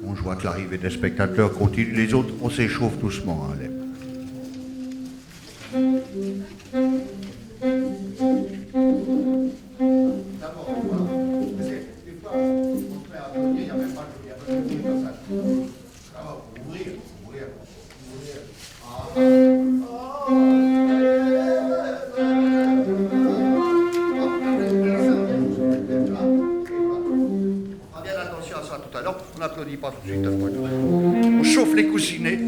On voit que l'arrivée des spectateurs continue. Les autres, on s'échauffe doucement. Allez. D'abord, voilà. Parce que des fois, on se met à applaudir, il n'y a même pas de bruit comme ça. D'abord, pour ouvrir. On fera bien attention à ça tout à l'heure, parce qu'on n'applaudit pas tout de suite. On chauffe les coussinets.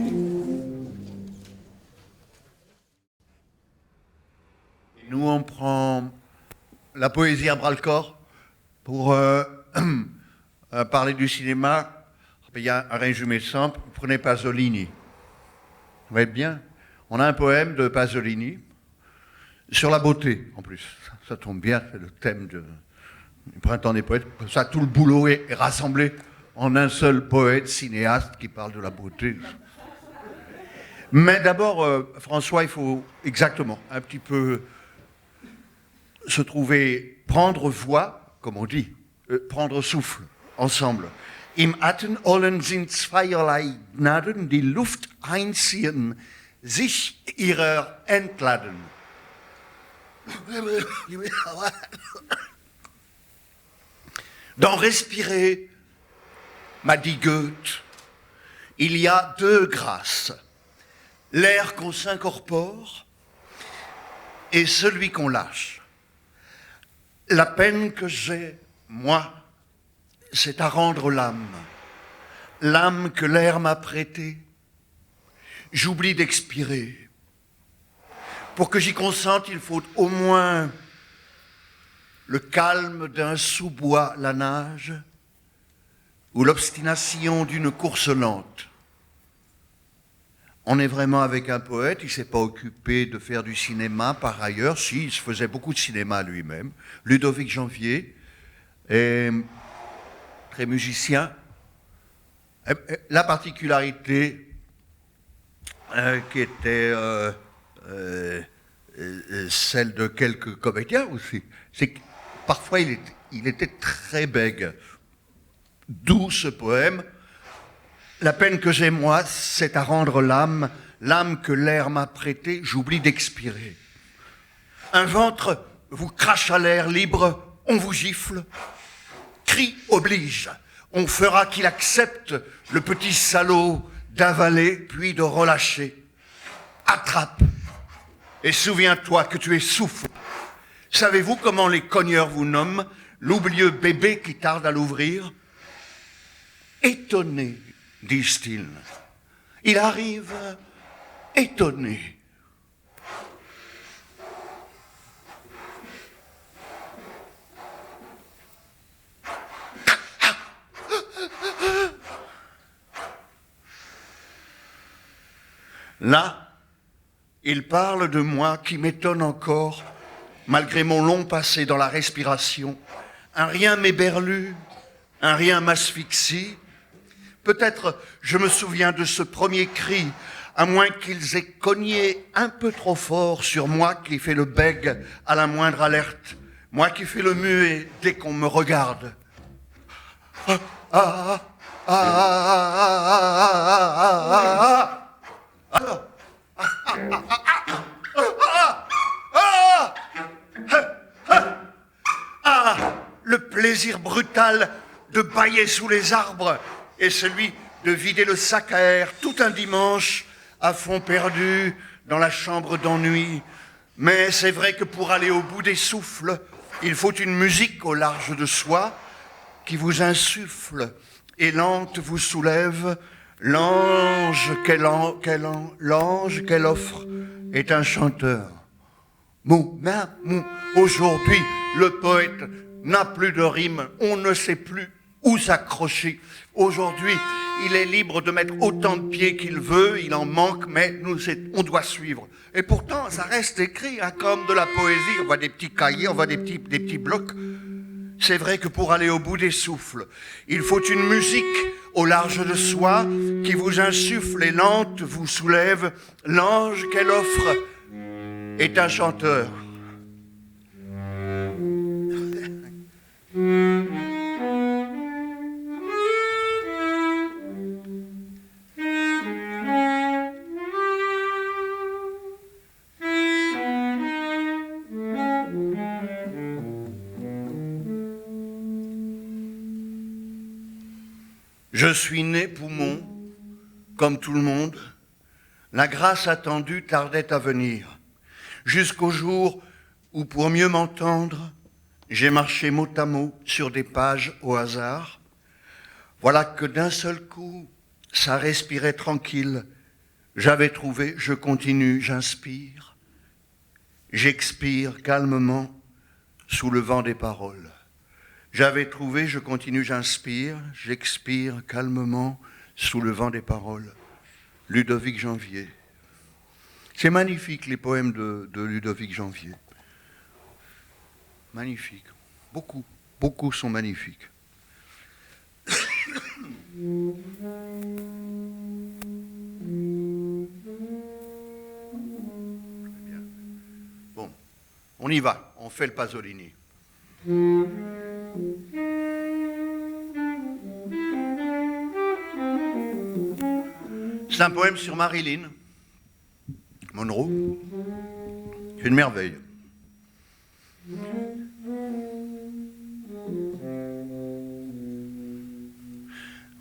Et nous, on prend la poésie à bras-le-corps pour parler du cinéma. Il y a un résumé simple. Vous prenez Pasolini. Ça va être bien. On a un poème de Pasolini sur la beauté, en plus. Ça tombe bien, c'est le thème du Printemps des poètes. Comme ça, tout le boulot est rassemblé en un seul poète, cinéaste, qui parle de la beauté. Mais d'abord, François, il faut exactement un petit peu se trouver, prendre voix, comme on dit, prendre souffle, ensemble. Im Attenollen sind zweierlei Gnaden, die Luft einziehen, sich ihrer entladen. Dans respirer, m'a dit Goethe, il y a deux grâces, l'air qu'on s'incorpore et celui qu'on lâche. La peine que j'ai, moi, c'est à rendre l'âme que l'air m'a prêtée. J'oublie d'expirer. Pour que j'y consente, il faut au moins le calme d'un sous-bois la nage ou l'obstination d'une course lente. On est vraiment avec un poète, il ne s'est pas occupé de faire du cinéma par ailleurs, si, il se faisait beaucoup de cinéma lui-même. Ludovic Janvier est très musicien. La particularité qui était celle de quelques comédiens aussi, c'est que parfois il était très bègue. D'où ce poème. La peine que j'ai moi, c'est à rendre l'âme que l'air m'a prêtée, j'oublie d'expirer. Un ventre vous crache à l'air libre, on vous gifle. Cri oblige, on fera qu'il accepte le petit salaud d'avaler puis de relâcher. Attrape et souviens-toi que tu es souffle. Savez-vous comment les cogneurs vous nomment, l'oublieux bébé qui tarde à l'ouvrir? Étonné, disent-ils. Il arrive étonné. Là, il parle de moi qui m'étonne encore, malgré mon long passé dans la respiration. Un rien m'éberlue, un rien m'asphyxie. Peut-être je me souviens de ce premier cri, à moins qu'ils aient cogné un peu trop fort sur moi qui fais le bègue à la moindre alerte, moi qui fais le muet dès qu'on me regarde. Le plaisir brutal de bâiller sous les arbres et celui de vider le sac à air tout un dimanche à fond perdu dans la chambre d'ennui. Mais c'est vrai que pour aller au bout des souffles, il faut une musique au large de soi qui vous insuffle et lente vous soulève. L'ange qu'elle offre est un chanteur. Aujourd'hui, le poète n'a plus de rime, on ne sait plus où s'accrocher. Aujourd'hui, il est libre de mettre autant de pieds qu'il veut, il en manque, mais on doit suivre. Et pourtant, ça reste écrit, hein, comme de la poésie. On voit des petits cahiers, on voit des petits blocs. C'est vrai que pour aller au bout des souffles, il faut une musique au large de soi qui vous insuffle et lente vous soulève. L'ange qu'elle offre est un chanteur. Je suis né poumon, comme tout le monde. La grâce attendue tardait à venir, jusqu'au jour où, pour mieux m'entendre, j'ai marché mot à mot sur des pages au hasard. Voilà que d'un seul coup, ça respirait tranquille. J'avais trouvé, je continue, j'inspire. J'expire calmement sous le vent des paroles. J'avais trouvé, je continue, j'inspire. J'expire calmement sous le vent des paroles. Ludovic Janvier. C'est magnifique, les poèmes de Ludovic Janvier. Magnifique. Beaucoup, beaucoup sont magnifiques. Bon, on y va, on fait le Pasolini. C'est un poème sur Marilyn Monroe. C'est une merveille.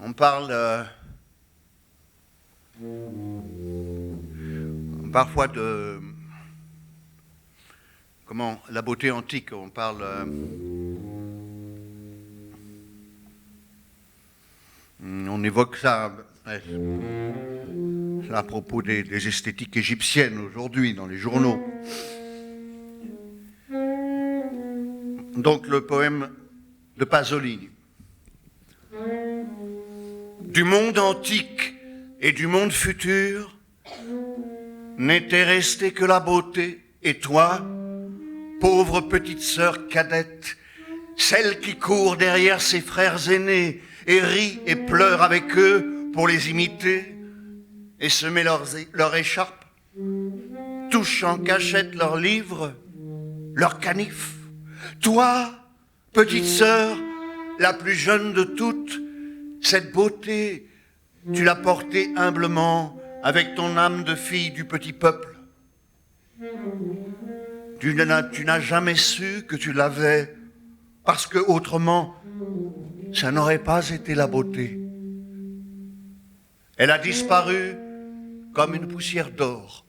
On parle parfois de la beauté antique. On parle on évoque ça. Ouais, c'est à propos des esthétiques égyptiennes aujourd'hui dans les journaux. Donc le poème de Pasolini. Du monde antique et du monde futur n'était restée que la beauté, et toi, pauvre petite sœur cadette, celle qui court derrière ses frères aînés et rit et pleure avec eux pour les imiter et semer leur écharpe, touche en cachette leurs livres, leurs canifs. Toi, petite sœur, la plus jeune de toutes, cette beauté, tu l'as portée humblement avec ton âme de fille du petit peuple. Tu n'as jamais su que tu l'avais, parce que autrement, ça n'aurait pas été la beauté. Elle a disparu comme une poussière d'or.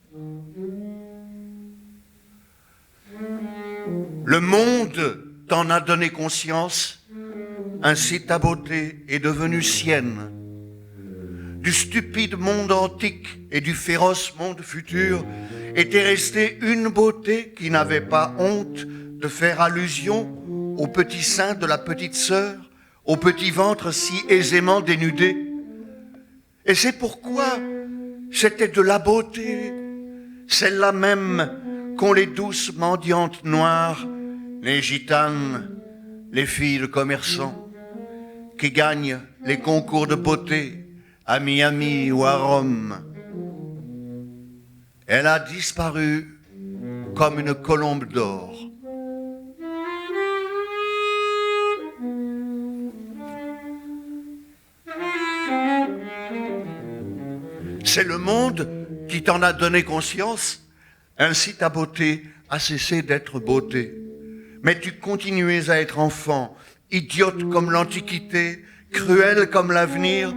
Le monde t'en a donné conscience, ainsi ta beauté est devenue sienne. Du stupide monde antique et du féroce monde futur était restée une beauté qui n'avait pas honte de faire allusion au petit sein de la petite sœur, au petit ventre si aisément dénudé. Et c'est pourquoi c'était de la beauté, celle-là même qu'ont les douces mendiantes noires, les gitanes, les filles de commerçants, qui gagnent les concours de beauté à Miami ou à Rome. Elle a disparu comme une colombe d'or. C'est le monde qui t'en a donné conscience, ainsi ta beauté a cessé d'être beauté. Mais tu continuais à être enfant, idiote comme l'Antiquité, cruelle comme l'avenir,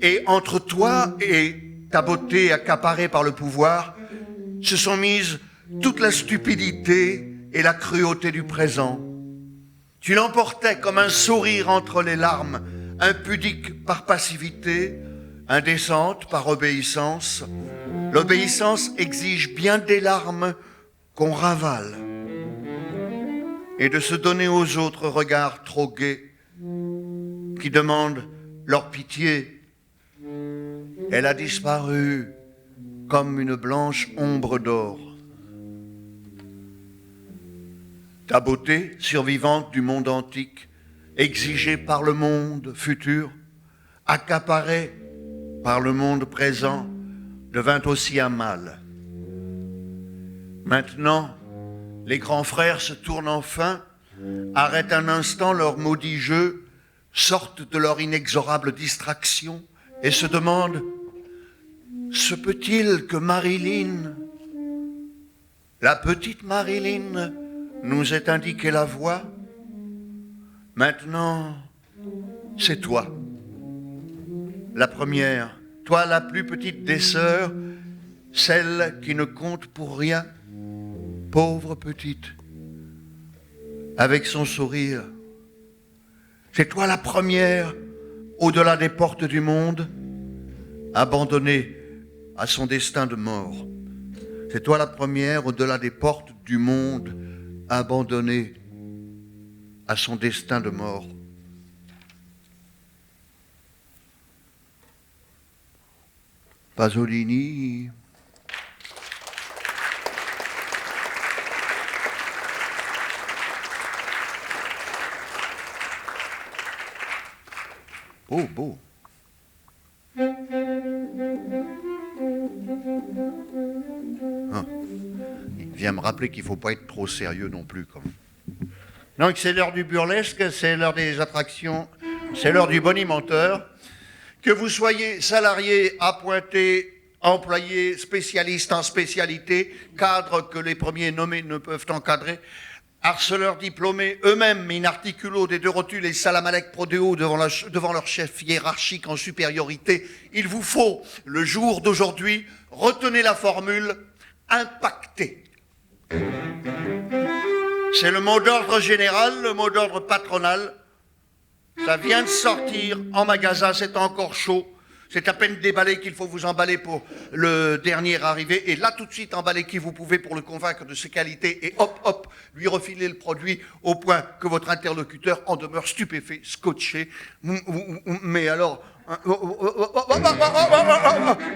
et entre toi et ta beauté accaparée par le pouvoir, se sont mises toute la stupidité et la cruauté du présent. Tu l'emportais comme un sourire entre les larmes, impudique par passivité, indécente par obéissance. L'obéissance exige bien des larmes qu'on ravale, et de se donner aux autres regards trop gais qui demandent leur pitié. Elle a disparu comme une blanche ombre d'or. Ta beauté, survivante du monde antique, exigée par le monde futur, accaparée par le monde présent, devint aussi un mal. Maintenant, les grands frères se tournent enfin, arrêtent un instant leur maudit jeu, sortent de leur inexorable distraction et se demandent: se peut-il que Marilyn, la petite Marilyn, nous ait indiqué la voie? Maintenant, c'est toi. la première, toi la plus petite des sœurs, celle qui ne compte pour rien, pauvre petite, avec son sourire. C'est toi la première, au-delà des portes du monde, abandonnée à son destin de mort. C'est toi la première, au-delà des portes du monde, abandonnée à son destin de mort. Pasolini. Oh, beau. Ah. Il vient me rappeler qu'il ne faut pas être trop sérieux non plus. Donc c'est l'heure du burlesque, c'est l'heure des attractions, c'est l'heure du bonimenteur. Que vous soyez salarié, appointé, employé, spécialiste en spécialité, cadre que les premiers nommés ne peuvent encadrer, harceleurs diplômés, eux-mêmes inarticulos des deux rotules et salamalek prodéo devant leur chef hiérarchique en supériorité, il vous faut, le jour d'aujourd'hui, retenez la formule impacter. C'est le mot d'ordre général, le mot d'ordre patronal. Ça vient de sortir en magasin, c'est encore chaud. C'est à peine déballé qu'il faut vous emballer pour le dernier arrivé. Et là, tout de suite, emballez qui vous pouvez pour le convaincre de ses qualités. Et hop, hop, lui refiler le produit au point que votre interlocuteur en demeure stupéfait, scotché. Mais alors...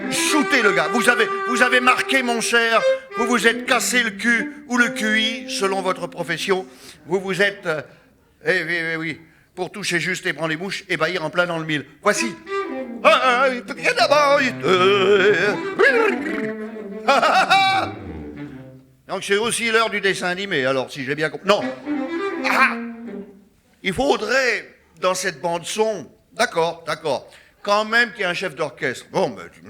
shootez le gars. Vous avez marqué, mon cher. Vous vous êtes cassé le cul ou le QI, selon votre profession. Vous vous êtes... oui. Pour toucher juste et prendre les mouches, ébahir en plein dans le mille. Voici. Donc c'est aussi l'heure du dessin animé, alors si j'ai bien compris. Non. Il faudrait, dans cette bande-son, d'accord, quand même qu'il y ait un chef d'orchestre. Bon, ben... Tu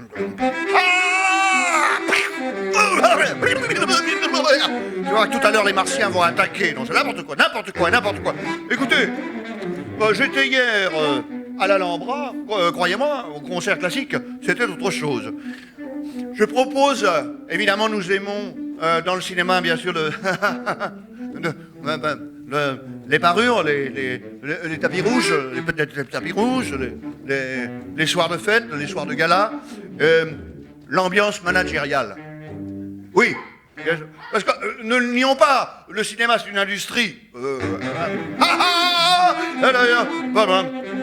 vois, tout à l'heure, les Martiens vont attaquer. Non, c'est n'importe quoi. Écoutez, j'étais hier à l'Alhambra, croyez-moi, au concert classique, c'était autre chose. Je propose, évidemment, nous aimons dans le cinéma, bien sûr, les parures, les tapis rouges, les tapis rouges, les soirs de fête, les soirs de gala, l'ambiance managériale. Oui, parce que ne le nions pas, le cinéma c'est une industrie.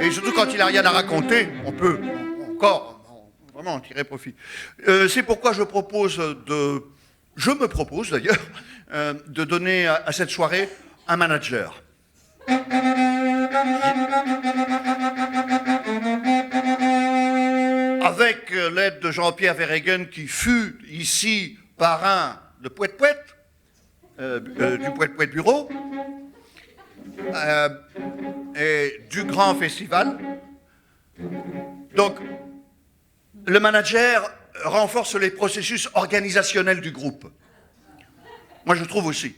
Et surtout quand il n'a rien à raconter, on peut encore vraiment en tirer profit. C'est pourquoi je me propose d'ailleurs, de donner à cette soirée un manager. Avec l'aide de Jean-Pierre Verhegen, qui fut ici parrain de Pouet-Pouet, du Pouet-Pouet Bureau, et du grand festival. Donc, le manager renforce les processus organisationnels du groupe. Moi, je trouve aussi.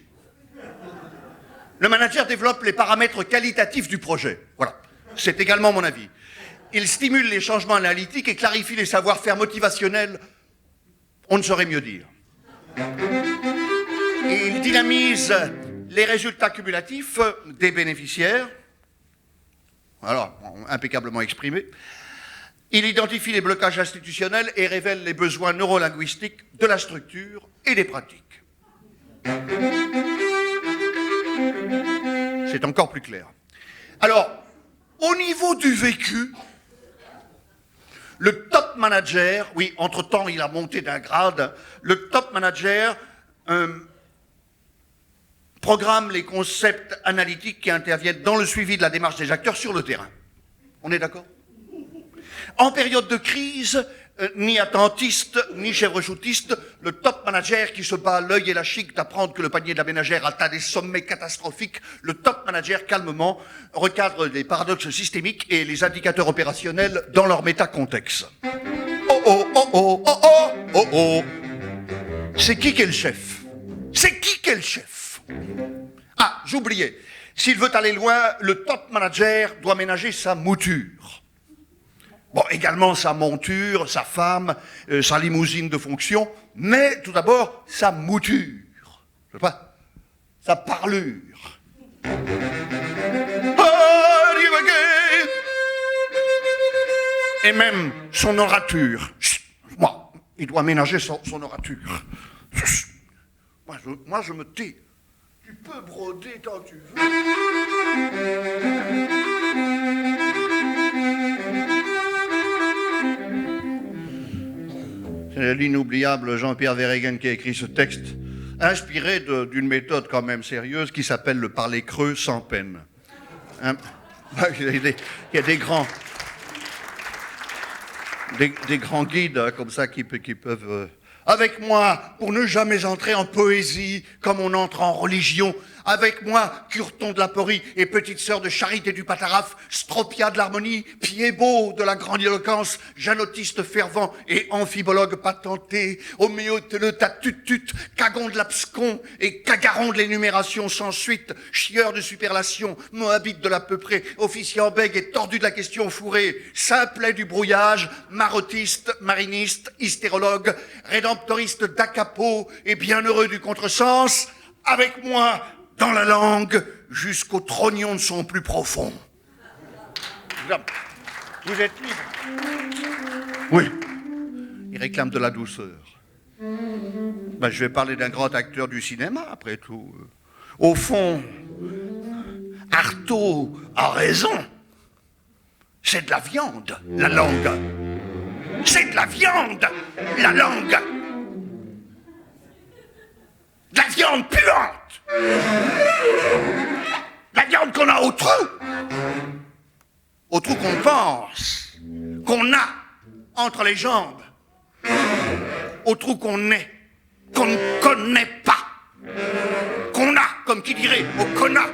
Le manager développe les paramètres qualitatifs du projet. Voilà, c'est également mon avis. Il stimule les changements analytiques et clarifie les savoir-faire motivationnels. On ne saurait mieux dire. Et il dynamise les résultats cumulatifs des bénéficiaires. Alors, impeccablement exprimé. Il identifie les blocages institutionnels et révèle les besoins neurolinguistiques de la structure et des pratiques. C'est encore plus clair. Alors, au niveau du vécu, le top manager, oui, entre-temps, il a monté d'un grade, le top manager programme les concepts analytiques qui interviennent dans le suivi de la démarche des acteurs sur le terrain. On est d'accord ? En période de crise, ni attentiste, ni chèvre-choutiste, le top manager qui se bat l'œil et la chic d'apprendre que le panier de la ménagère atteint des sommets catastrophiques, le top manager calmement recadre les paradoxes systémiques et les indicateurs opérationnels dans leur métacontexte. Oh. C'est qui est le chef ? Ah, j'oubliais. S'il veut aller loin, le top manager doit ménager sa mouture. Bon, également sa monture, sa femme, sa limousine de fonction, mais tout d'abord sa mouture, je sais pas, sa parlure. Et même son orature. Moi, il doit ménager son orature. Moi, je me tais. Tu peux broder tant que tu veux. C'est l'inoubliable Jean-Pierre Verhaegen qui a écrit ce texte, inspiré d'une méthode quand même sérieuse qui s'appelle le parler creux sans peine. Hein? Il y a des grands guides hein, comme ça qui peuvent... Avec moi, pour ne jamais entrer en poésie comme on entre en religion. Avec moi, Curton de la Porie et petite sœur de Charité du Pataraf, Stropia de l'harmonie, Pied-Beau de la grandiloquence, janotiste fervent et amphibologue patenté, homéotele tatutut, cagon de l'abscon et cagaron de l'énumération sans suite, chieur de superlation, moabite de l'à peu près, officier en bègue et tordu de la question fourrée, simplet du brouillage, marotiste, mariniste, hystérologue, rédemptoriste d'acapo et bienheureux du contresens, avec moi, dans la langue, jusqu'au trognon de son plus profond. Vous êtes libre. Oui. Il réclame de la douceur. Ben, je vais parler d'un grand acteur du cinéma, après tout. Au fond, Artaud a raison. C'est de la viande, la langue. C'est de la viande, la langue. De la viande puante. La viande qu'on a au trou qu'on pense, qu'on a entre les jambes, au trou qu'on est, qu'on ne connaît pas, qu'on a, comme qui dirait, au connard,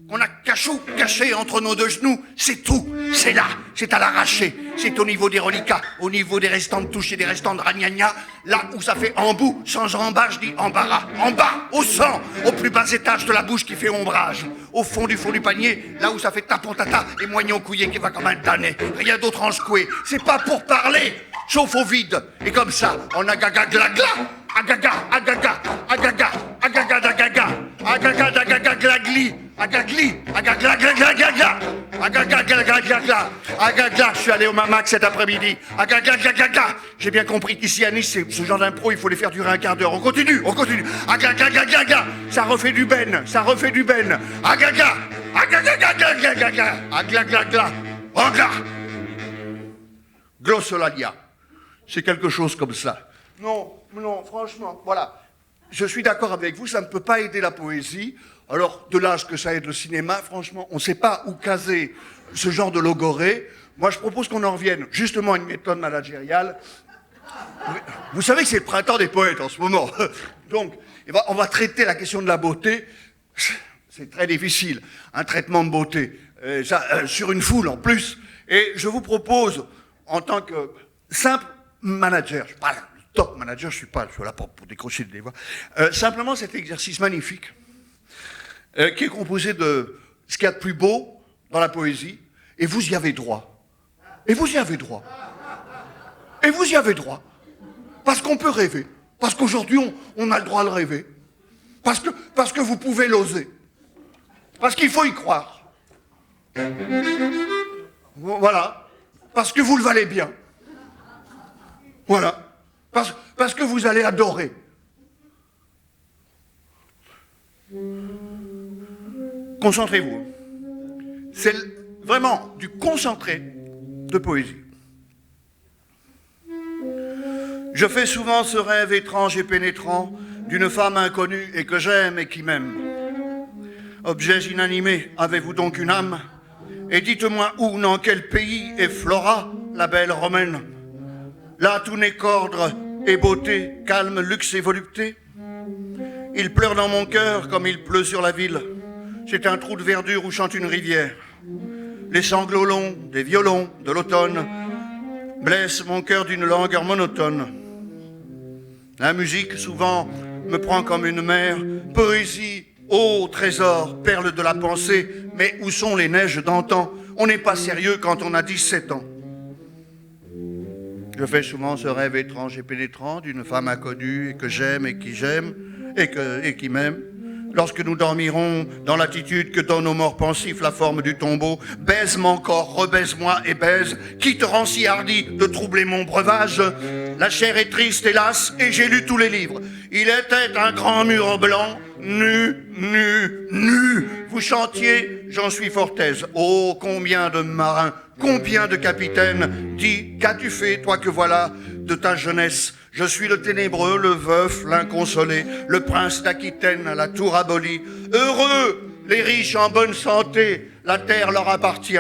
qu'on a caché entre nos deux genoux, c'est tout, c'est là, c'est à l'arraché, c'est au niveau des reliquats, au niveau des restants de touche et des restants de ragnagna, là où ça fait embout, sans embâche, je dis embarras, en bas, au sang, au plus bas étage de la bouche qui fait ombrage, au fond du panier, là où ça fait tapon tata et moignon couillé qui va comme un tanné, rien d'autre en secoué, c'est pas pour parler, sauf au vide, et comme ça, on a gaga gla gla, agaga, agaga, agaga, agaga d'agaga, agaga d'agaga glagli, agagli, agagla glagla glagla, agaga glagla glagla, agagla, je suis allé au Mamac cet après-midi, agagla glagla, j'ai bien compris qu'ici à Nice, ce genre d'impro, il faut les faire durer un quart d'heure, on continue, agagla glagla, ça refait du ben, agaga, agaga glagla glagla, agagla glagla, agla, glossolalia, c'est quelque chose comme ça. Non, franchement, voilà. Je suis d'accord avec vous, ça ne peut pas aider la poésie. Alors, de là à ce que ça aide le cinéma, franchement, on ne sait pas où caser ce genre de logorée. Moi, je propose qu'on en revienne justement à une méthode managériale. Vous savez que c'est le printemps des poètes en ce moment. Donc, on va traiter la question de la beauté. C'est très difficile, un traitement de beauté. Sur une foule en plus. Et je vous propose, en tant que simple manager, je suis pas là, le top manager, je suis là pour décrocher des voix, simplement cet exercice magnifique, qui est composé de ce qu'il y a de plus beau dans la poésie, et vous y avez droit. Et vous y avez droit. Et vous y avez droit. Parce qu'on peut rêver. Parce qu'aujourd'hui, on a le droit de rêver. Parce que vous pouvez l'oser. Parce qu'il faut y croire. Voilà. Parce que vous le valez bien. Voilà. Parce que vous allez adorer. Concentrez-vous. C'est vraiment du concentré de poésie. Je fais souvent ce rêve étrange et pénétrant d'une femme inconnue et que j'aime et qui m'aime. Objets inanimés, avez-vous donc une âme? Et dites-moi où, dans quel pays est Flora, la belle romaine? Là, tout n'est qu'ordre et beauté, calme, luxe et volupté. Il pleure dans mon cœur comme il pleut sur la ville. C'est un trou de verdure où chante une rivière. Les sanglots longs des violons de l'automne blessent mon cœur d'une langueur monotone. La musique, souvent, me prend comme une mer. Poésie, ô trésor, perle de la pensée. Mais où sont les neiges d'antan? On n'est pas sérieux quand on a 17 ans. Je fais souvent ce rêve étrange et pénétrant d'une femme inconnue et que j'aime et qui j'aime et qui m'aime. Lorsque nous dormirons dans l'attitude que donnent nos morts pensifs la forme du tombeau, baise-moi encore, rebaise-moi et baise, qui te rend si hardi de troubler mon breuvage? La chair est triste, hélas, et j'ai lu tous les livres. Il était un grand mur blanc, nu, nu, nu. Vous chantiez, j'en suis fort aise. Oh, combien de marins, combien de capitaines. Dis, qu'as-tu fait, toi que voilà, de ta jeunesse? Je suis le ténébreux, le veuf, l'inconsolé, le prince d'Aquitaine à la tour abolie. Heureux les riches en bonne santé, la terre leur appartient.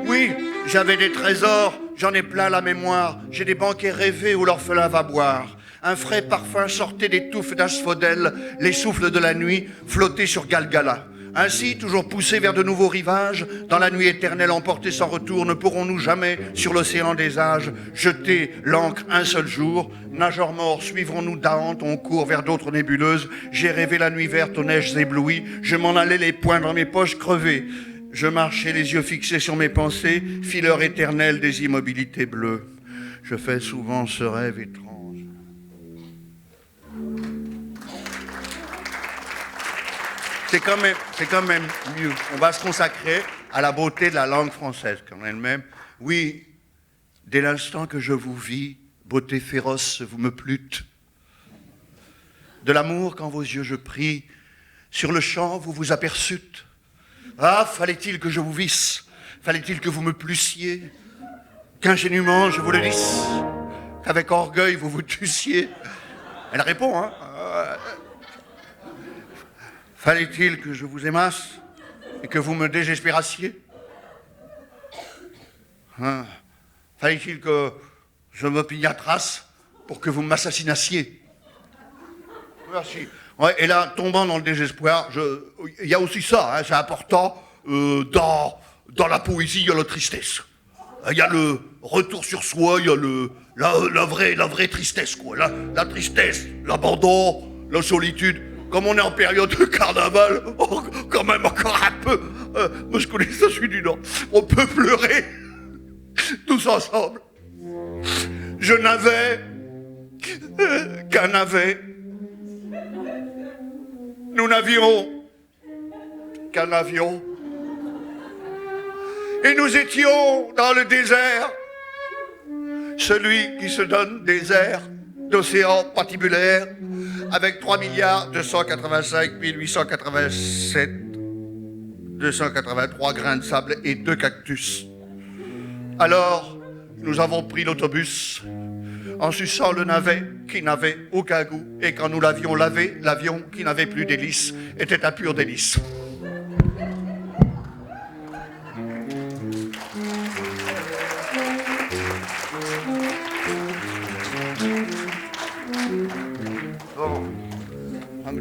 Oui, j'avais des trésors, j'en ai plein la mémoire. J'ai des banquets rêvés où l'orphelin va boire. Un frais parfum sortait des touffes d'asphodèle, les souffles de la nuit flottaient sur Galgala. Ainsi, toujours poussés vers de nouveaux rivages, dans la nuit éternelle emportés sans retour, ne pourrons-nous jamais, sur l'océan des âges, jeter l'ancre un seul jour? Nageurs morts, suivrons-nous Dante, on court vers d'autres nébuleuses. J'ai rêvé la nuit verte aux neiges éblouies, je m'en allais les poings dans mes poches crevées. Je marchais les yeux fixés sur mes pensées, fileur éternel des immobilités bleues. Je fais souvent ce rêve étrange. C'est quand même mieux. On va se consacrer à la beauté de la langue française quand elle-même. Oui, dès l'instant que je vous vis, beauté féroce, vous me plûtes. De l'amour quand vos yeux je prie, sur le champ vous vous aperçûtes. Ah, fallait-il que je vous visse, fallait-il que vous me plussiez, qu'ingénument je vous le disse, qu'avec orgueil vous vous tussiez. Elle répond, hein. Fallait-il que je vous aimasse et que vous me désespérassiez? Hein? Fallait-il que je me pignâtrasse pour que vous m'assassinassiez? Merci. Ouais, et là, tombant dans le désespoir, il y a aussi ça, hein, c'est important, dans la poésie, il y a la tristesse. Il y a le retour sur soi, il y a la vraie tristesse, quoi. La tristesse, l'abandon, la solitude. Comme on est en période de carnaval, quand même encore un peu, moi je connais ça, je suis du Nord, on peut pleurer tous ensemble. Je n'avais qu'un navet. Nous n'avions qu'un avion. Et nous étions dans le désert, celui qui se donne des airs d'océan patibulaire, avec 3 285 887 283 grains de sable et 2 cactus. Alors, nous avons pris l'autobus en suçant le navet qui n'avait aucun goût. Et quand nous l'avions lavé, l'avion qui n'avait plus d'hélice était un pur délice.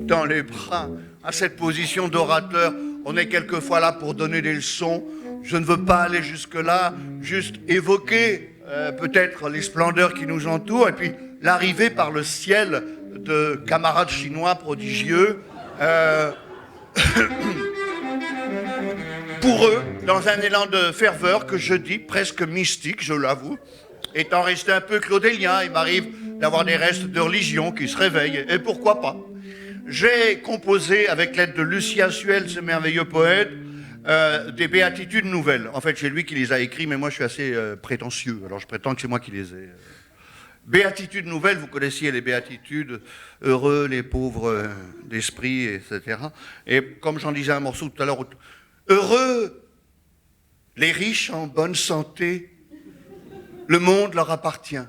Dans les bras, à cette position d'orateur, on est quelquefois là pour donner des leçons. Je ne veux pas aller jusque-là, juste évoquer peut-être les splendeurs qui nous entourent et puis l'arrivée par le ciel de camarades chinois prodigieux. Pour eux, dans un élan de ferveur que je dis presque mystique, je l'avoue, étant resté un peu claudélien, il m'arrive d'avoir des restes de religion qui se réveillent, et pourquoi pas. J'ai composé, avec l'aide de Lucien Suel, ce merveilleux poète, des béatitudes nouvelles. En fait, c'est lui qui les a écrits, mais moi je suis assez prétentieux, alors je prétends que c'est moi qui les ai. Béatitudes nouvelles, vous connaissiez les béatitudes, heureux les pauvres d'esprit, etc. Et comme j'en disais un morceau tout à l'heure, heureux les riches en bonne santé, le monde leur appartient.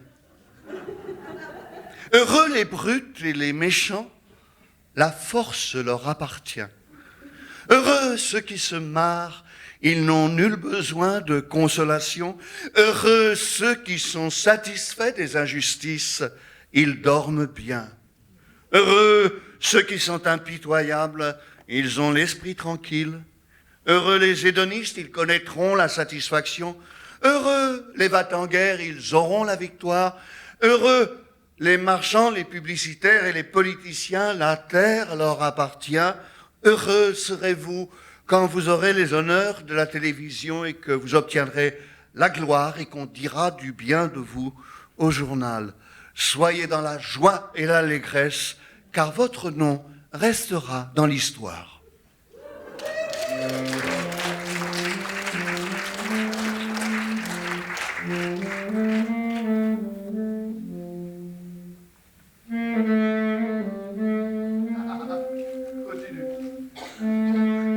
Heureux les brutes et les méchants, la force leur appartient. Heureux ceux qui se marrent, ils n'ont nul besoin de consolation. Heureux ceux qui sont satisfaits des injustices, ils dorment bien. Heureux ceux qui sont impitoyables, ils ont l'esprit tranquille. Heureux les hédonistes, ils connaîtront la satisfaction. Heureux les va-t-en-guerre, ils auront la victoire. Heureux les marchands, les publicitaires et les politiciens, la terre leur appartient. Heureux serez-vous quand vous aurez les honneurs de la télévision et que vous obtiendrez la gloire et qu'on dira du bien de vous. au journal. Soyez dans la joie et l'allégresse, car votre nom restera dans l'histoire.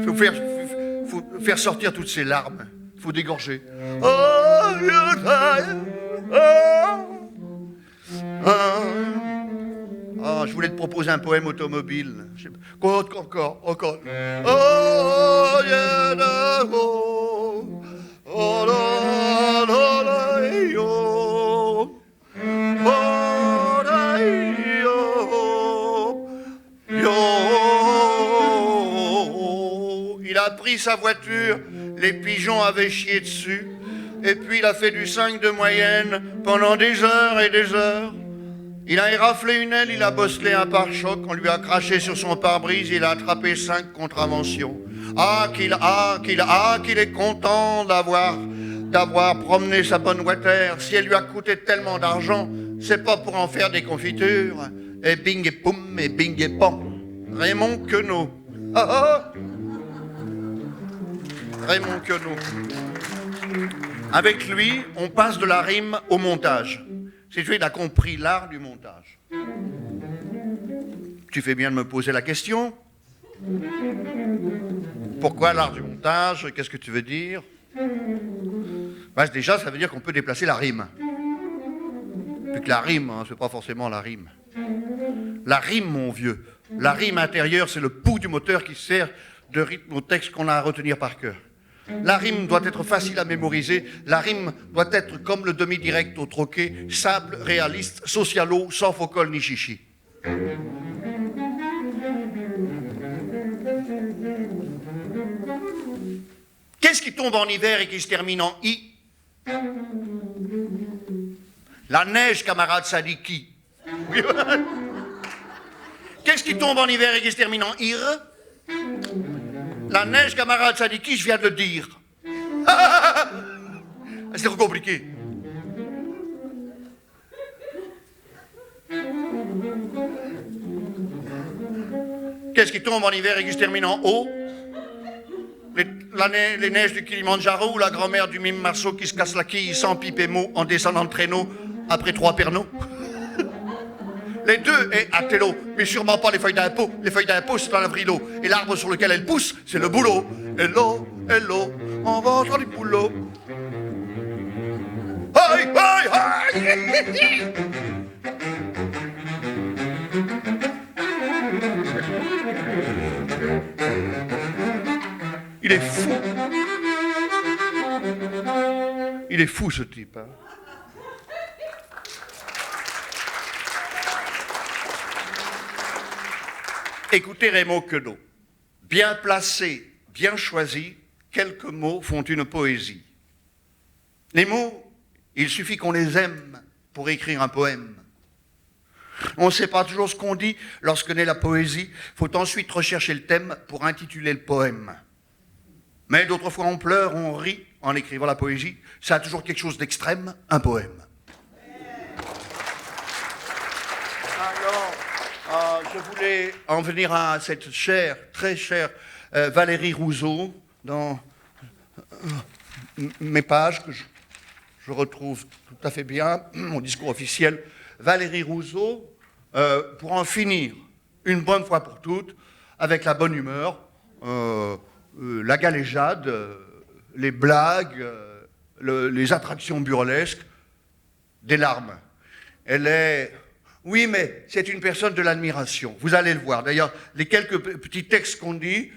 Il faut faire sortir toutes ces larmes. Il faut dégorger. Je voulais te proposer un poème automobile. Encore. Il a pris sa voiture, les pigeons avaient chié dessus, et puis il a fait du 5 de moyenne pendant des heures et des heures. Il a éraflé une aile, il a bosselé un pare-choc, on lui a craché sur son pare-brise, il a attrapé 5 contraventions. Qu'il est content d'avoir promené sa bonne water. Si elle lui a coûté tellement d'argent, c'est pas pour en faire des confitures. Et bing et poum, et bing et pom. Raymond Queneau. Raymond Queneau. Avec lui, on passe de la rime au montage. C'est lui, il a compris l'art du montage. Tu fais bien de me poser la question. Pourquoi l'art du montage? Qu'est-ce que tu veux dire? Déjà, ça veut dire qu'on peut déplacer la rime. Puis que la rime, c'est pas forcément la rime. La rime, mon vieux. La rime intérieure, c'est le pouls du moteur qui sert de rythme au texte qu'on a à retenir par cœur. La rime doit être facile à mémoriser. La rime doit être comme le demi-direct au troquet, simple, réaliste, socialo, sans faux col ni chichi. Qu'est-ce qui tombe en hiver et qui se termine en I? La neige, camarade Sadiki. Qu'est-ce qui tombe en hiver et qui se termine en IR? La neige, camarade Sadiki, je viens de le dire. C'est trop compliqué. Qu'est-ce qui tombe en hiver et qui se termine en O? Les neiges du Kilimandjaro ou la grand-mère du mime Marceau qui se casse la quille sans pipe et mot en descendant de traîneau après 3 pernots? Les deux est à télo, mais sûrement pas les feuilles d'impôt. Les feuilles d'impôt, c'est un avrilo. Et l'arbre sur lequel elles poussent, c'est le boulot. Hello, on va entrer du boulot. Aïe, aïe, aïe. Il est fou. Il est fou, ce type. Hein. Écoutez Raymond Queneau. Bien placé, bien choisi, quelques mots font une poésie. Les mots, il suffit qu'on les aime pour écrire un poème. On ne sait pas toujours ce qu'on dit lorsque naît la poésie. Il faut ensuite rechercher le thème pour intituler le poème. Mais d'autres fois on pleure, on rit en écrivant la poésie. Ça a toujours quelque chose d'extrême, un poème. Je voulais en venir à cette chère, très chère Valérie Rousseau, dans mes pages que je retrouve tout à fait bien, mon discours officiel. Valérie Rousseau, pour en finir une bonne fois pour toutes, avec la bonne humeur, la galéjade, les blagues, les attractions burlesques, des larmes. Elle est... Oui, mais c'est une personne de l'admiration. Vous allez le voir. D'ailleurs, les quelques petits textes qu'on dit,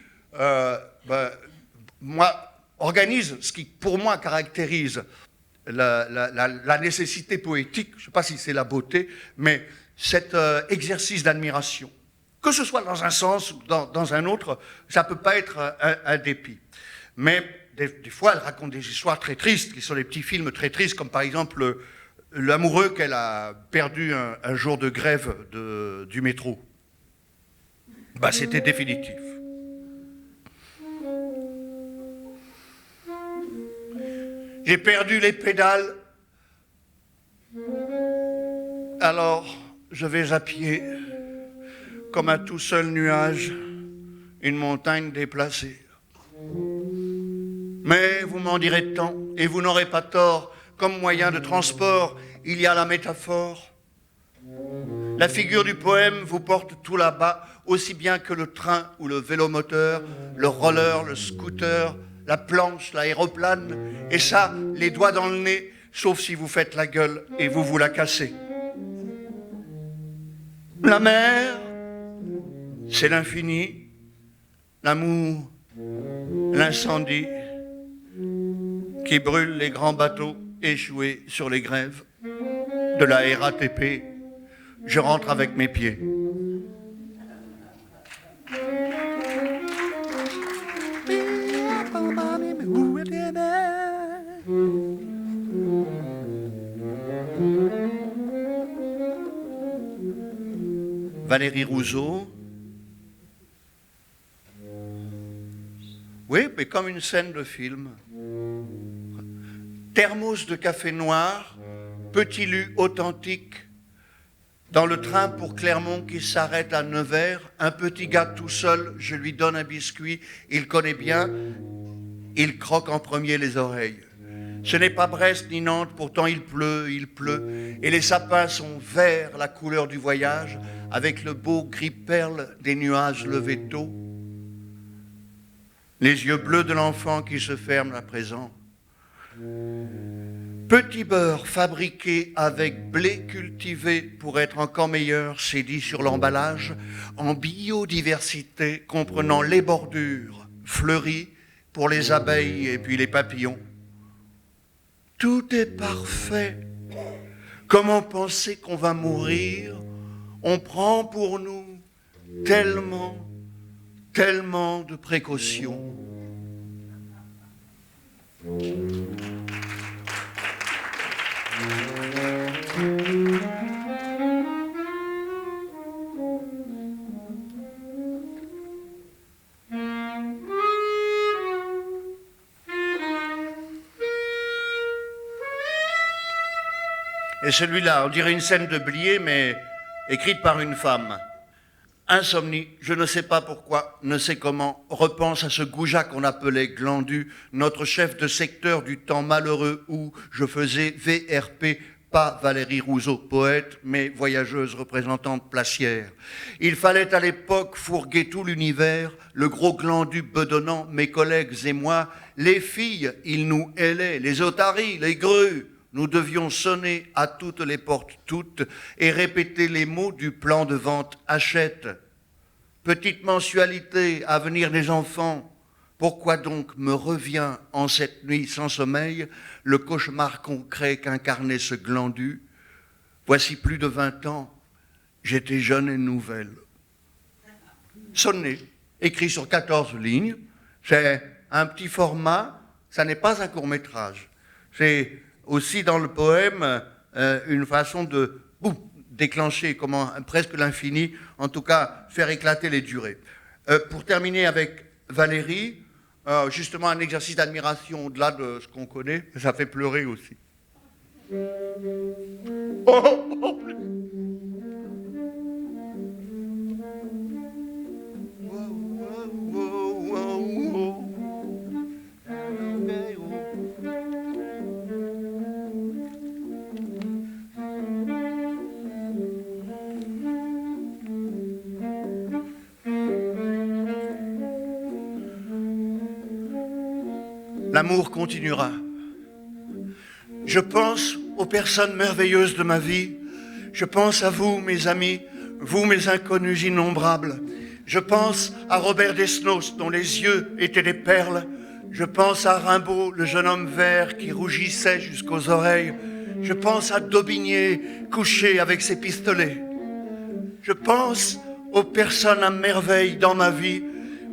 organisent ce qui, pour moi, caractérise la nécessité poétique. Je ne sais pas si c'est la beauté, mais cet exercice d'admiration. Que ce soit dans un sens ou dans un autre, ça ne peut pas être un dépit. Mais des fois, elle raconte des histoires très tristes, qui sont des petits films très tristes, comme par exemple... l'amoureux qu'elle a perdu un jour de grève du métro. C'était définitif. J'ai perdu les pédales Alors, je vais à pied, comme un tout seul nuage, une montagne déplacée. Mais vous m'en direz tant, et vous n'aurez pas tort, comme moyen de transport, il y a la métaphore. La figure du poème vous porte tout là-bas, aussi bien que le train ou le vélomoteur, le roller, le scooter, la planche, l'aéroplane, et ça, les doigts dans le nez, sauf si vous faites la gueule et vous la cassez. La mer, c'est l'infini, l'amour, l'incendie qui brûle les grands bateaux échoués sur les grèves de la RATP. Je rentre avec mes pieds. Valérie Rousseau. Oui, mais comme une scène de film. Thermos de café noir, petit lu authentique. Dans le train pour Clermont qui s'arrête à Nevers, un petit gars tout seul, je lui donne un biscuit, il connaît bien, il croque en premier les oreilles. Ce n'est pas Brest ni Nantes, pourtant il pleut, et les sapins sont verts, la couleur du voyage, avec le beau gris perle des nuages levés tôt. Les yeux bleus de l'enfant qui se ferment à présent. Petit beurre fabriqué avec blé cultivé pour être encore meilleur, c'est dit sur l'emballage, en biodiversité comprenant les bordures fleuries pour les abeilles et puis les papillons. Tout est parfait. Comment penser qu'on va mourir? On prend pour nous tellement, tellement de précautions. Et celui-là, on dirait une scène de Blier, mais écrite par une femme. Insomnie, je ne sais pas pourquoi, ne sais comment, repense à ce goujat qu'on appelait Glandu, notre chef de secteur du temps malheureux où je faisais VRP, pas Valérie Rousseau, poète, mais voyageuse représentante placière. Il fallait à l'époque fourguer tout l'univers, le gros Glandu bedonnant, mes collègues et moi, les filles, ils nous hélaient, les otaries, les grues. Nous devions sonner à toutes les portes toutes et répéter les mots du plan de vente achète. Petite mensualité, avenir des enfants. Pourquoi donc me revient en cette nuit sans sommeil le cauchemar concret qu'incarnait ce Glandu? Voici plus de 20 ans, j'étais jeune et nouvelle. Sonné, écrit sur 14 lignes, c'est un petit format, ça n'est pas un court-métrage. C'est aussi dans le poème une façon de déclencher presque l'infini, en tout cas faire éclater les durées. Pour terminer avec Valérie, justement un exercice d'admiration au-delà de ce qu'on connaît, ça fait pleurer aussi. L'amour continuera. Je pense aux personnes merveilleuses de ma vie. Je pense à vous, mes amis, vous, mes inconnus innombrables. Je pense à Robert Desnos, dont les yeux étaient des perles. Je pense à Rimbaud, le jeune homme vert qui rougissait jusqu'aux oreilles. Je pense à Daubigné, couché avec ses pistolets. Je pense aux personnes à merveille dans ma vie,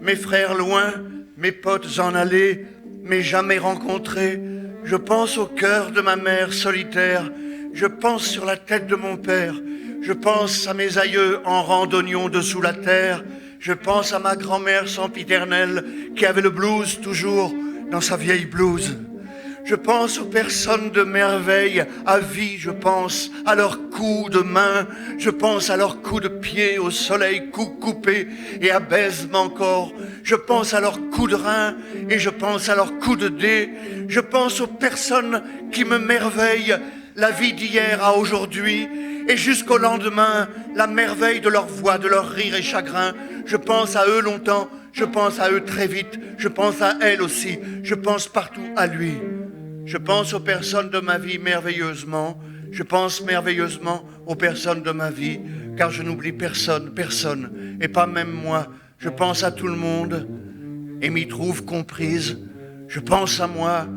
mes frères loin, mes potes en allée, mais jamais rencontrés. Je pense au cœur de ma mère solitaire. Je pense sur la tête de mon père. Je pense à mes aïeux en randonnion dessous la terre. Je pense à ma grand-mère sempiternelle qui avait le blues toujours dans sa vieille blouse. Je pense aux personnes de merveille, à vie, je pense à leurs coups de main, je pense à leurs coups de pied au soleil, coups coupés et à baisement encore. Je pense à leurs coups de rein et je pense à leurs coups de dé. Je pense aux personnes qui me merveillent, la vie d'hier à aujourd'hui et jusqu'au lendemain, la merveille de leur voix, de leur rire et chagrin. Je pense à eux longtemps, je pense à eux très vite, je pense à elle aussi, je pense partout à lui. Je pense aux personnes de ma vie merveilleusement. Je pense merveilleusement aux personnes de ma vie, car je n'oublie personne, personne, et pas même moi. Je pense à tout le monde et m'y trouve comprise. Je pense à moi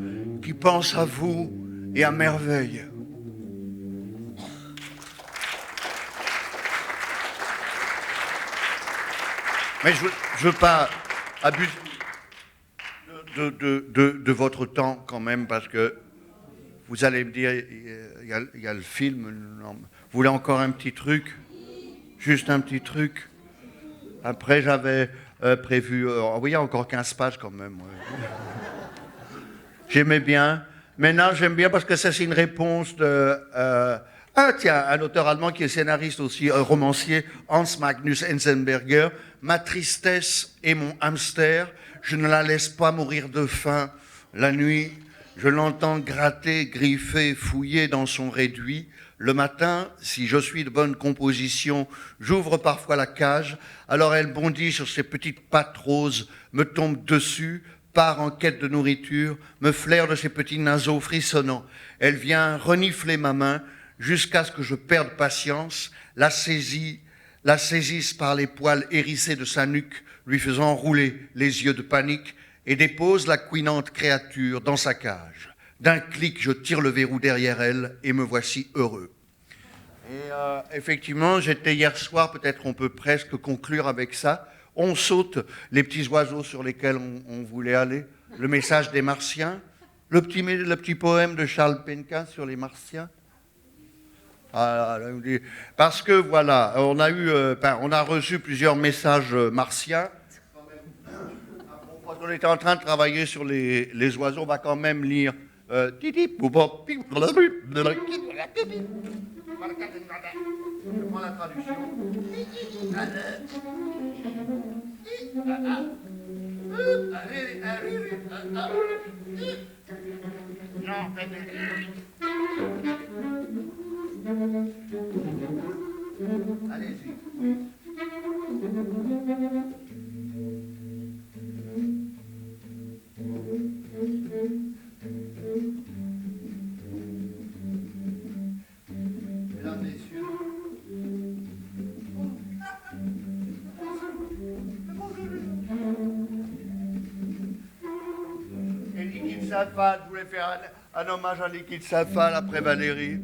qui pense à vous et à merveille. Mais je veux pas abuser de votre temps quand même, parce que vous allez me dire, il y a le film, non, vous voulez encore un petit truc? Juste un petit truc? Après, j'avais prévu, oui, il y a encore 15 pages quand même. Ouais. J'aimais bien. Maintenant, j'aime bien parce que ça, c'est une réponse de... tiens, un auteur allemand qui est scénariste aussi, romancier, Hans Magnus Enzensberger. Ma tristesse est mon hamster, je ne la laisse pas mourir de faim. La nuit, je l'entends gratter, griffer, fouiller dans son réduit. Le matin, si je suis de bonne composition, j'ouvre parfois la cage, alors elle bondit sur ses petites pattes roses, me tombe dessus, part en quête de nourriture, me flaire de ses petits naseaux frissonnants. Elle vient renifler ma main jusqu'à ce que je perde patience, la saisisse par les poils hérissés de sa nuque, lui faisant rouler les yeux de panique, et dépose la couinante créature dans sa cage. D'un clic, je tire le verrou derrière elle et me voici heureux. Et effectivement, j'étais hier soir, peut-être on peut presque conclure avec ça. On saute les petits oiseaux sur lesquels on voulait aller, le message des Martiens, le petit poème de Charles Penka sur les Martiens. Parce que voilà, on a reçu plusieurs messages martiens. Quand on était en train de travailler sur les oiseaux, on va quand même lire. Je prends la traduction. Allez-y. Mesdames, messieurs. Et Liquide Safal, je voulais faire un hommage à Liquide Safal après Valérie.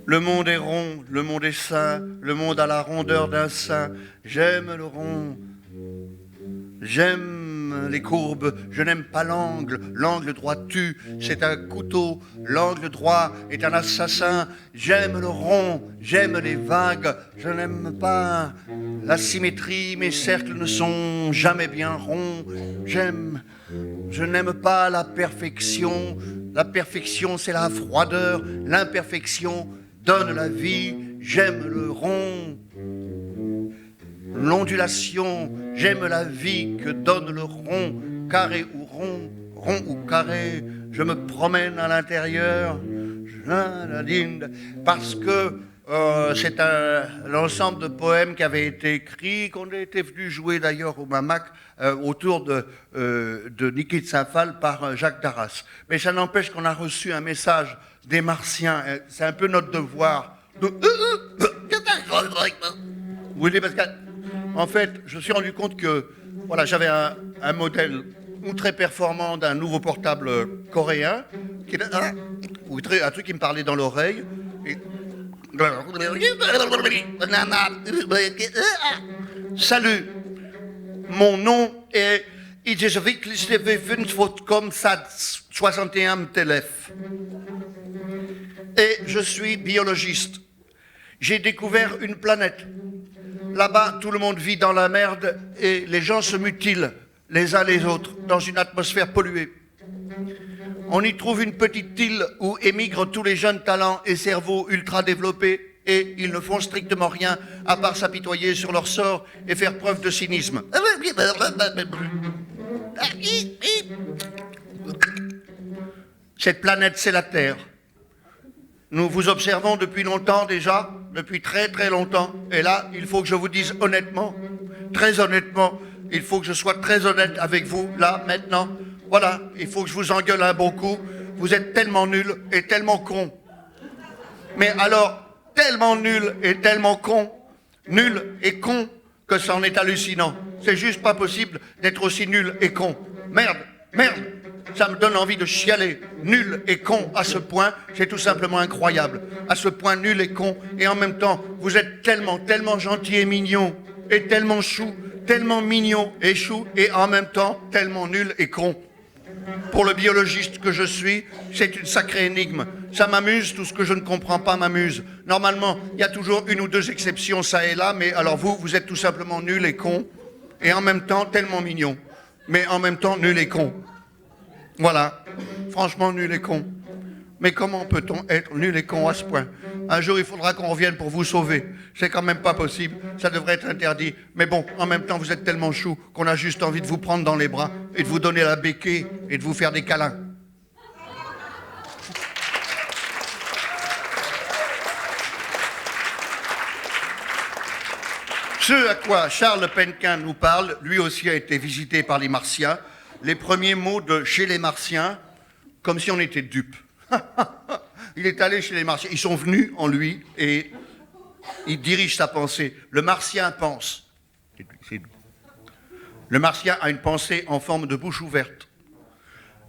Le monde est rond, le monde est sain, le monde a la rondeur d'un sein. J'aime le rond, j'aime les courbes, je n'aime pas l'angle. L'angle droit tue, c'est un couteau. L'angle droit est un assassin. J'aime le rond, j'aime les vagues. Je n'aime pas la symétrie, mes cercles ne sont jamais bien ronds. Je n'aime pas la perfection. La perfection, c'est la froideur. L'imperfection donne la vie. J'aime le rond. L'ondulation, j'aime la vie que donne le rond. Carré ou rond, rond ou carré, je me promène à l'intérieur. Parce que c'est un ensemble de poèmes qui avait été écrit, qu'on était venu jouer d'ailleurs au Mamac autour de Niki de Saint-Phal par Jacques Darras. Mais ça n'empêche qu'on a reçu un message des Martiens. C'est un peu notre devoir. Vous voyez, parce qu'en fait, je me suis rendu compte que voilà, j'avais un modèle très performant d'un nouveau portable coréen, qui était un truc qui me parlait dans l'oreille. Et... Salut, mon nom est et je suis biologiste. J'ai découvert une planète. Là-bas, tout le monde vit dans la merde et les gens se mutilent les uns les autres dans une atmosphère polluée. On y trouve une petite île où émigrent tous les jeunes talents et cerveaux ultra développés et ils ne font strictement rien à part s'apitoyer sur leur sort et faire preuve de cynisme. Cette planète, c'est la Terre. Nous vous observons depuis longtemps déjà, depuis très très longtemps. Et là, il faut que je vous dise honnêtement, très honnêtement, il faut que je sois très honnête avec vous, là, maintenant. Voilà, il faut que je vous engueule un bon coup. Vous êtes tellement nuls et tellement cons. Mais alors, tellement nuls et tellement cons, nuls et cons, que c'en est hallucinant. C'est juste pas possible d'être aussi nul et con. Merde, merde, ça me donne envie de chialer. Nul et con à ce point, c'est tout simplement incroyable. À ce point nul et con, et en même temps, vous êtes tellement, tellement gentil et mignon, et tellement chou, tellement mignon et chou, et en même temps, tellement nul et con. Pour le biologiste que je suis, c'est une sacrée énigme. Ça m'amuse, tout ce que je ne comprends pas m'amuse. Normalement, il y a toujours une ou deux exceptions, ça et là, mais alors vous êtes tout simplement nul et con, et en même temps tellement mignon, mais en même temps nul et con. Voilà, franchement nul et con. Mais comment peut-on être nul et con à ce point? Un jour, il faudra qu'on revienne pour vous sauver. C'est quand même pas possible, ça devrait être interdit. Mais bon, en même temps, vous êtes tellement chou qu'on a juste envie de vous prendre dans les bras et de vous donner la béquille et de vous faire des câlins. Ce à quoi Charles Penquin nous parle, lui aussi a été visité par les Martiens. Les premiers mots de « chez les Martiens », comme si on était dupes. Il est allé chez les Martiens, ils sont venus en lui et il dirige sa pensée. Le Martien pense. C'est lui. Le Martien a une pensée en forme de bouche ouverte.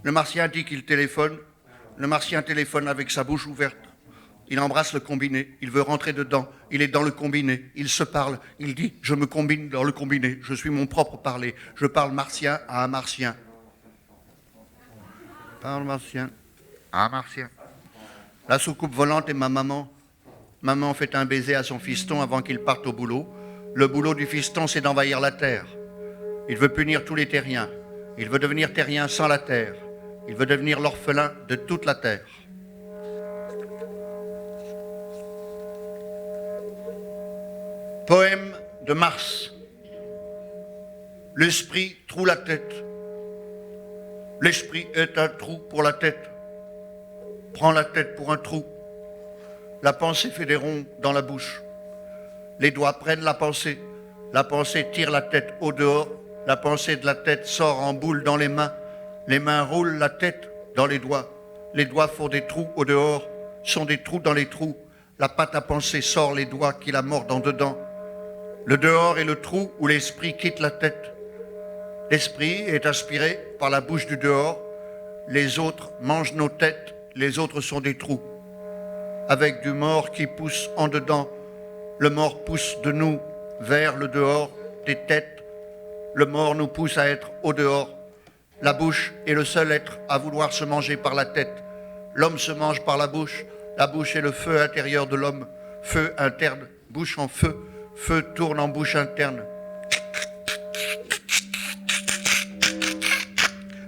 Le Martien dit qu'il téléphone. Le Martien téléphone avec sa bouche ouverte. Il embrasse le combiné, il veut rentrer dedans, il est dans le combiné, il se parle, il dit « je me combine dans le combiné, je suis mon propre parler, je parle martien à un martien ». Parle martien à un martien. La soucoupe volante est ma maman. Maman fait un baiser à son fiston avant qu'il parte au boulot. Le boulot du fiston, c'est d'envahir la terre. Il veut punir tous les terriens. Il veut devenir terrien sans la terre. Il veut devenir l'orphelin de toute la terre. Poème de Mars. L'esprit troue la tête. L'esprit est un trou pour la tête. Prends la tête pour un trou. La pensée fait des ronds dans la bouche. Les doigts prennent la pensée. La pensée tire la tête au dehors. La pensée de la tête sort en boule dans les mains. Les mains roulent la tête dans les doigts. Les doigts font des trous au dehors, sont des trous dans les trous. La pâte à penser sort les doigts qui la mordent en dedans. Le dehors est le trou où l'esprit quitte la tête. L'esprit est aspiré par la bouche du dehors. Les autres mangent nos têtes. Les autres sont des trous. Avec du mort qui pousse en dedans. Le mort pousse de nous vers le dehors des têtes. Le mort nous pousse à être au dehors. La bouche est le seul être à vouloir se manger par la tête. L'homme se mange par la bouche. La bouche est le feu intérieur de l'homme. Feu interne, bouche en feu. Feu tourne en bouche interne.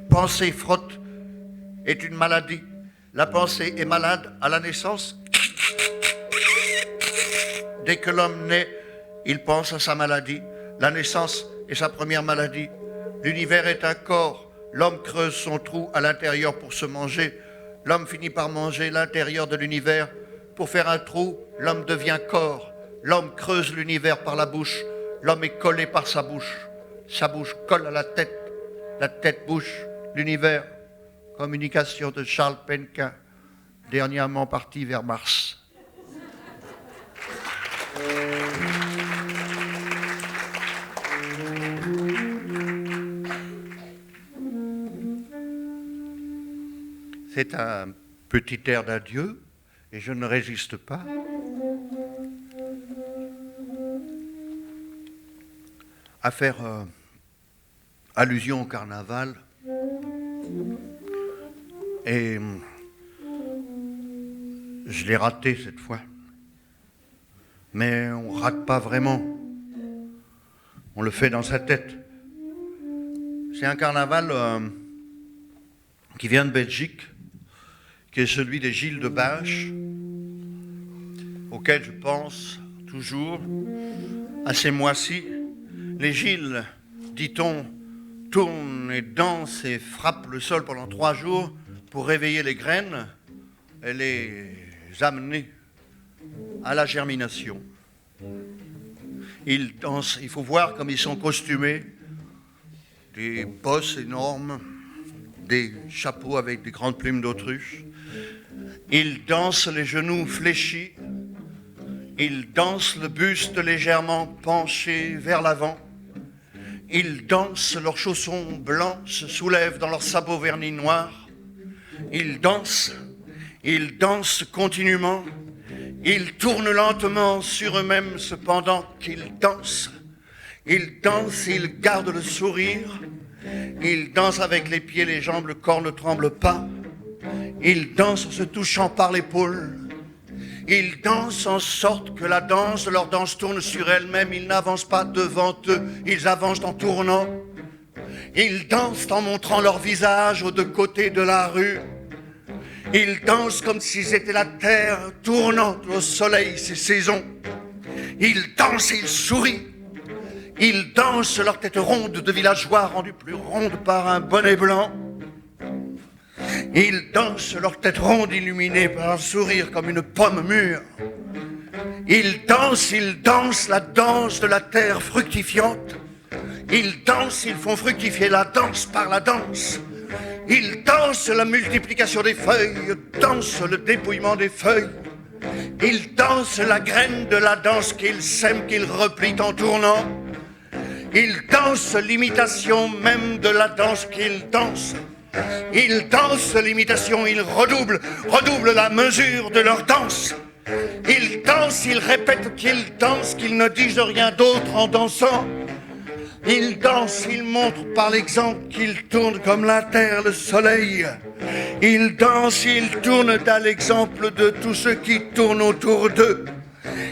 Pensée frotte est une maladie. La pensée est malade à la naissance. Dès que l'homme naît, il pense à sa maladie. La naissance est sa première maladie. L'univers est un corps. L'homme creuse son trou à l'intérieur pour se manger. L'homme finit par manger l'intérieur de l'univers. Pour faire un trou, l'homme devient corps. L'homme creuse l'univers par la bouche. L'homme est collé par sa bouche. Sa bouche colle à la tête bouche l'univers. Communication de Charles Penquin, dernièrement parti vers Mars. C'est un petit air d'adieu et je ne résiste pas. À faire allusion au carnaval. Et je l'ai raté cette fois. Mais on ne rate pas vraiment. On le fait dans sa tête. C'est un carnaval qui vient de Belgique, qui est celui des Gilles de Binche, auquel je pense toujours à ces mois-ci. Les Gilles, dit-on, tournent et dansent et frappent le sol pendant 3 jours pour réveiller les graines et les amener à la germination. Ils dansent, il faut voir comme ils sont costumés, des bosses énormes, des chapeaux avec des grandes plumes d'autruche. Ils dansent les genoux fléchis, ils dansent le buste légèrement penché vers l'avant. Ils dansent, leurs chaussons blancs se soulèvent dans leurs sabots vernis noirs. Ils dansent continuellement. Ils tournent lentement sur eux-mêmes cependant qu'ils dansent. Ils dansent, ils gardent le sourire. Ils dansent avec les pieds, les jambes, le corps ne tremble pas. Ils dansent en se touchant par l'épaule. Ils dansent en sorte que la danse de leur danse tourne sur elle-même. Ils n'avancent pas devant eux, ils avancent en tournant. Ils dansent en montrant leur visage aux 2 côtés de la rue. Ils dansent comme s'ils étaient la terre tournante au soleil, ces saisons. Ils dansent et ils sourient. Ils dansent leur tête ronde de villageois rendue plus ronde par un bonnet blanc. Ils dansent leur tête ronde illuminée par un sourire comme une pomme mûre. Ils dansent la danse de la terre fructifiante. Ils dansent, ils font fructifier la danse par la danse. Ils dansent la multiplication des feuilles, dansent le dépouillement des feuilles. Ils dansent la graine de la danse qu'ils sèment, qu'ils replient en tournant. Ils dansent l'imitation même de la danse qu'ils dansent. Ils dansent l'imitation, ils redoublent la mesure de leur danse. Ils dansent, ils répètent qu'ils dansent, qu'ils ne disent rien d'autre en dansant. Ils dansent, ils montrent par l'exemple qu'ils tournent comme la terre, le soleil. Ils dansent, ils tournent à l'exemple de tous ceux qui tournent autour d'eux.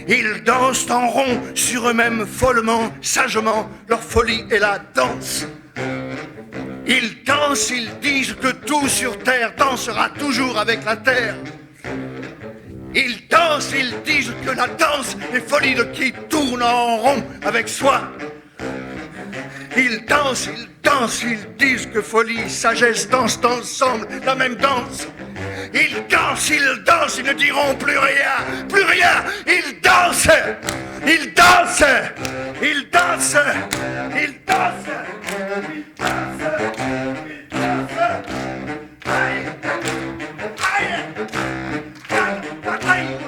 Ils dansent en rond sur eux-mêmes follement, sagement, leur folie est la danse. Ils dansent, ils disent que tout sur terre dansera toujours avec la terre. Ils dansent, ils disent que la danse est folie de qui tourne en rond avec soi. Ils dansent, ils disent que folie, sagesse dansent ensemble la même danse. Ils dansent, ils ne diront plus rien. Ils dansent, ils dansent, ils dansent, ils dansent, ils dansent, ils dansent. Aïe, aïe,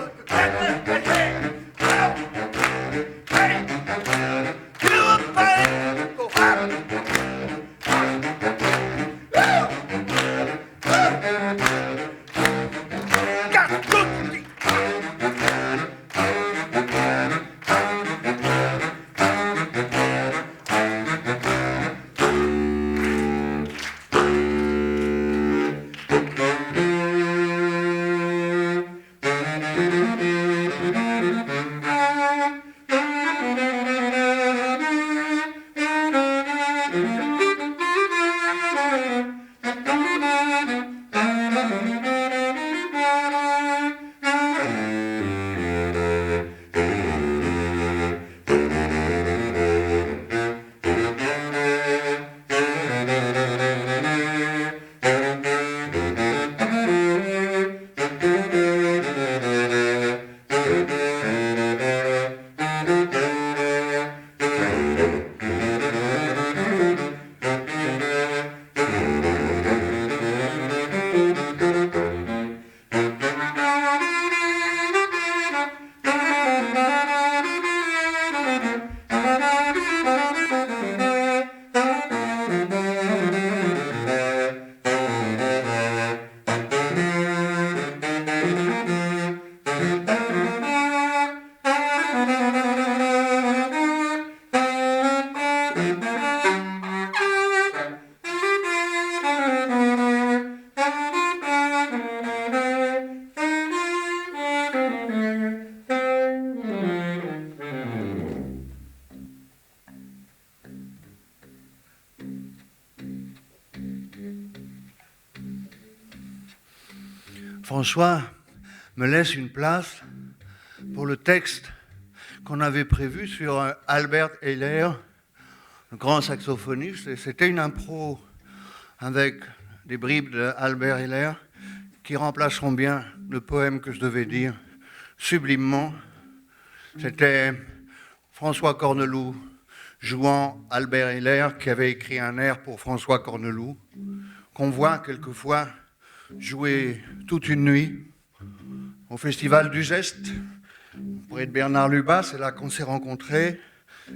François me laisse une place pour le texte qu'on avait prévu sur Albert Ehler, le grand saxophoniste. Et c'était une impro avec des bribes d'Albert Ehler qui remplaceront bien le poème que je devais dire sublimement. C'était François Corneloup jouant Albert Ehler, qui avait écrit un air pour François Corneloup, qu'on voit quelquefois jouer toute une nuit au Festival du Geste, près de Bernard Lubas, c'est là qu'on s'est rencontrés,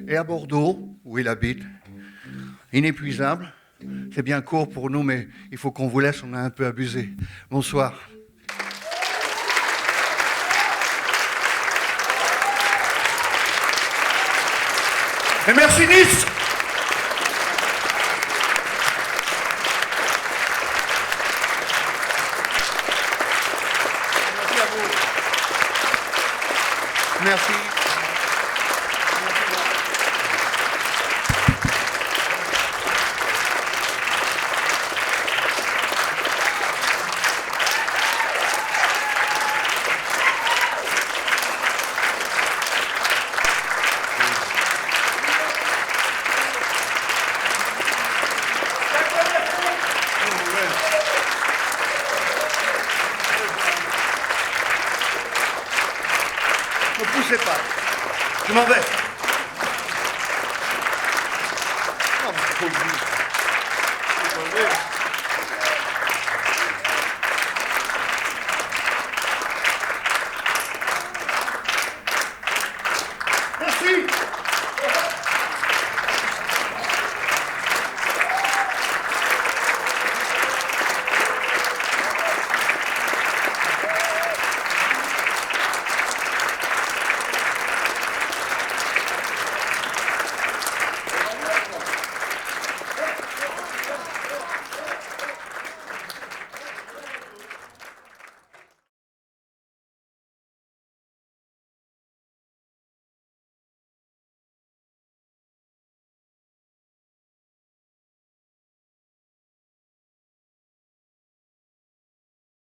et à Bordeaux, où il habite. Inépuisable. C'est bien court pour nous, mais il faut qu'on vous laisse, on a un peu abusé. Bonsoir. Et merci Nice. Merci à vous. Merci. Ne poussez pas. Je m'en vais. Non, mais faut le dire.